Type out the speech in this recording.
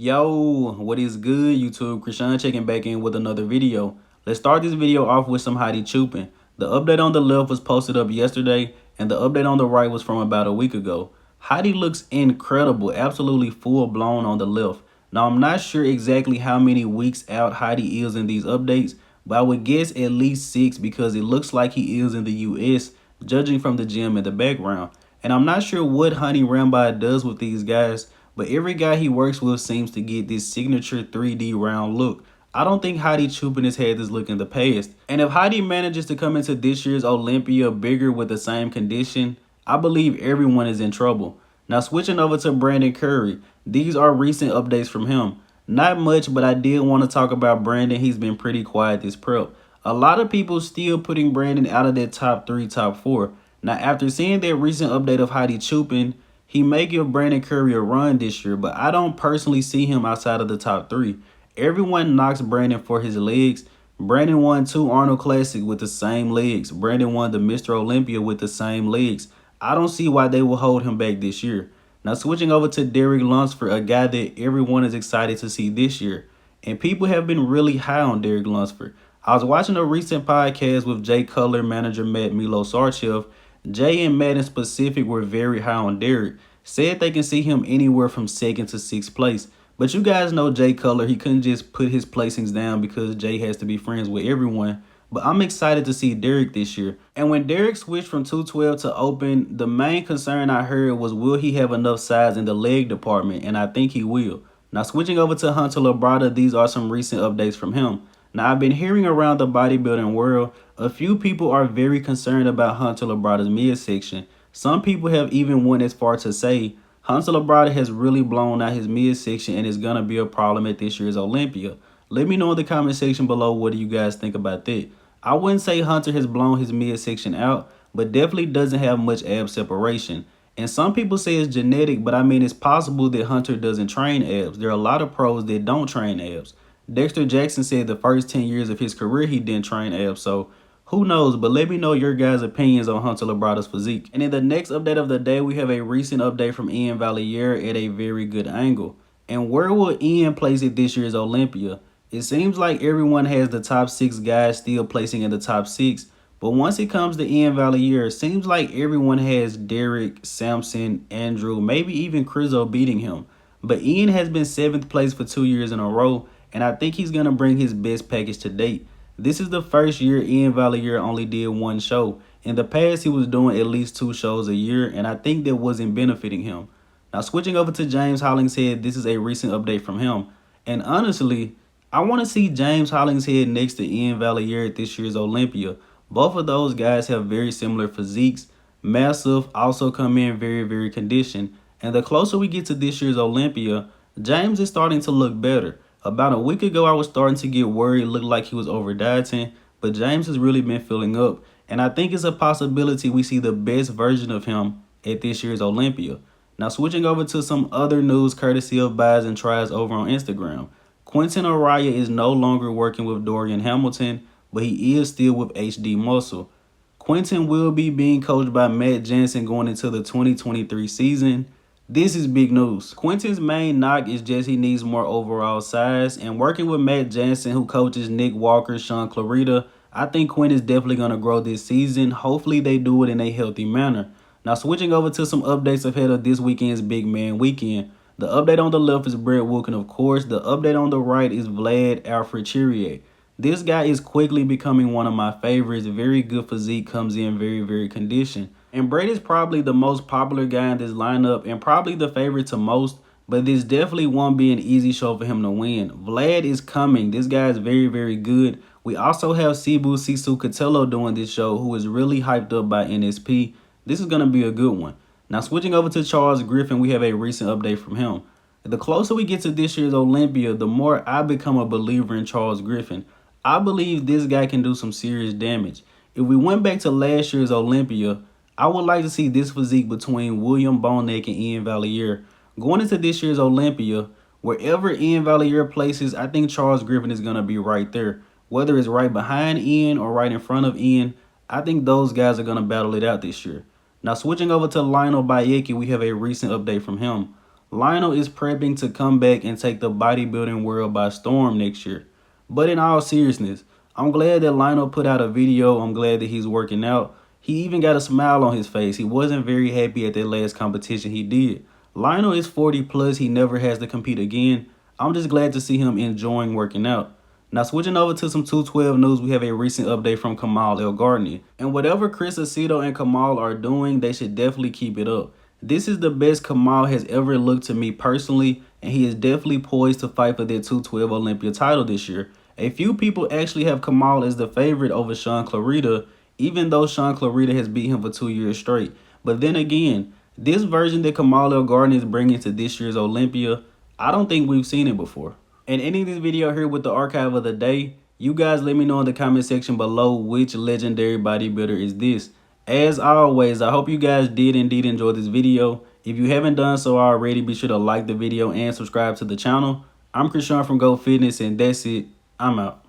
Yo, what is good, YouTube? Krishan checking back in with another video. Let's start this video off with some Hadi Choopan. The update on the left was posted up yesterday, and the update on the right was from about a week ago. Hadi looks incredible, absolutely full blown on the left. Now, I'm not sure exactly how many weeks out Hadi is in these updates, but I would guess at least 6 because it looks like he is in the US, judging from the gym in the background. And I'm not sure what Honey Rambo does with these guys, but every guy he works with seems to get this signature 3D round look. I don't think Hadi Choopan has had this look in the past. And if Hadi manages to come into this year's Olympia bigger with the same condition, I believe everyone is in trouble. Now switching over to Brandon Curry, these are recent updates from him. Not much, but I did want to talk about Brandon. He's been pretty quiet this prep. A lot of people still putting Brandon out of that top 3, top 4. Now after seeing that recent update of Hadi Choopan, he may give Brandon Curry a run this year, but I don't personally see him outside of the top 3. Everyone knocks Brandon for his legs. Brandon won 2 Arnold Classics with the same legs. Brandon won the Mr. Olympia with the same legs. I don't see why they will hold him back this year. Now switching over to Derek Lunsford, a guy that everyone is excited to see this year. And people have been really high on Derek Lunsford. I was watching a recent podcast with Jay Cutler, manager Matt Milo Sarchev. Jay and Matt in specific were very high on Derek. Said they can see him anywhere from 2nd to 6th place. But you guys know Jay Cutler, he couldn't just put his placings down because Jay has to be friends with everyone. But I'm excited to see Derek this year. And when Derek switched from 212 to open, the main concern I heard was, will he have enough size in the leg department? And I think he will. Now switching over to Hunter Labrada, these are some recent updates from him. Now I've been hearing around the bodybuilding world, a few people are very concerned about Hunter Labrada's midsection. Some people have even went as far to say Hunter Labrada has really blown out his midsection and is going to be a problem at this year's Olympia. Let me know in the comment section below, what do you guys think about that? I wouldn't say Hunter has blown his midsection out, but definitely doesn't have much ab separation. And some people say it's genetic, but I mean, it's possible that Hunter doesn't train abs. There are a lot of pros that don't train abs. Dexter Jackson said the first 10 years of his career he didn't train abs, so who knows? But let me know your guys' opinions on Hunter Labrada's physique. And in the next update of the day, we have a recent update from Iain Valliere at a very good angle. And where will Iain place at this year's Olympia? It seems like everyone has the top 6 guys still placing in the top 6. But once it comes to Iain Valliere, it seems like everyone has Derek, Samson, Andrew, maybe even Crizzo beating him. But Iain has been 7th place for 2 years in a row, and I think he's going to bring his best package to date. This is the first year Iain Valliere only did 1 show. In the past, he was doing at least 2 shows a year, and I think that wasn't benefiting him. Now, switching over to James Hollingshead, this is a recent update from him. And honestly, I want to see James Hollingshead next to Iain Valliere at this year's Olympia. Both of those guys have very similar physiques. Massive, also come in very, very conditioned. And the closer we get to this year's Olympia, James is starting to look better. About a week ago, I was starting to get worried. It looked like he was over dieting, but James has really been filling up. And I think it's a possibility we see the best version of him at this year's Olympia. Now, switching over to some other news courtesy of Buys and Tries over on Instagram. Quinton Eriya is no longer working with Dorian Hamilton, but he is still with HD Muscle. Quinton will be being coached by Matt Jansen going into the 2023 season. This is big news. Quinton's main knock is just he needs more overall size, and working with Matt Jansen, who coaches Nick Walker, Sean Clarita, I think Quinton is definitely going to grow this season. Hopefully they do it in a healthy manner. Now switching over to some updates ahead of this weekend's Big Man Weekend. The update on the left is Brett Wilkin, of course. The update on the right is Alfred Chiriac. This guy is quickly becoming one of my favorites. Very good physique, comes in very, very conditioned. And Brett is probably the most popular guy in this lineup and probably the favorite to most, but this definitely won't be an easy show for him to win. Vlad is coming. This guy is very, very good. We also have Sibu Sisu Catello doing this show, who is really hyped up by NSP. This is going to be a good one. Now, switching over to Charles Griffen, we have a recent update from him. The closer we get to this year's Olympia, the more I become a believer in Charles Griffen. I believe this guy can do some serious damage. If we went back to last year's Olympia, I would like to see this physique between William Bonek and Iain Valliere. Going into this year's Olympia, wherever Iain Valliere places, I think Charles Griffen is going to be right there. Whether it's right behind Iain or right in front of Iain, I think those guys are going to battle it out this year. Now, switching over to Lionel Beyeke, we have a recent update from him. Lionel is prepping to come back and take the bodybuilding world by storm next year. But in all seriousness, I'm glad that Lionel put out a video. I'm glad that he's working out. He even got a smile on his face. He wasn't very happy at that last competition he did. Lionel is 40 plus. He never has to compete again. I'm just glad to see him enjoying working out. Now switching over to some 212 news, we have a recent update from Kamal Elgargni. And whatever Chris Aceto and Kamal are doing, they should definitely keep it up. This is the best Kamal has ever looked to me personally, and he is definitely poised to fight for their 212 Olympia title this year. A few people actually have Kamal as the favorite over Sean Clarita, even though Sean Clarita has beat him for 2 years straight. But then again, this version that Kamal Elgargni is bringing to this year's Olympia, I don't think we've seen it before. And ending this video here with the archive of the day, you guys let me know in the comment section below which legendary bodybuilder is this. As always, I hope you guys did indeed enjoy this video. If you haven't done so already, be sure to like the video and subscribe to the channel. I'm Krishan from Go Fitness, and that's it. I'm out.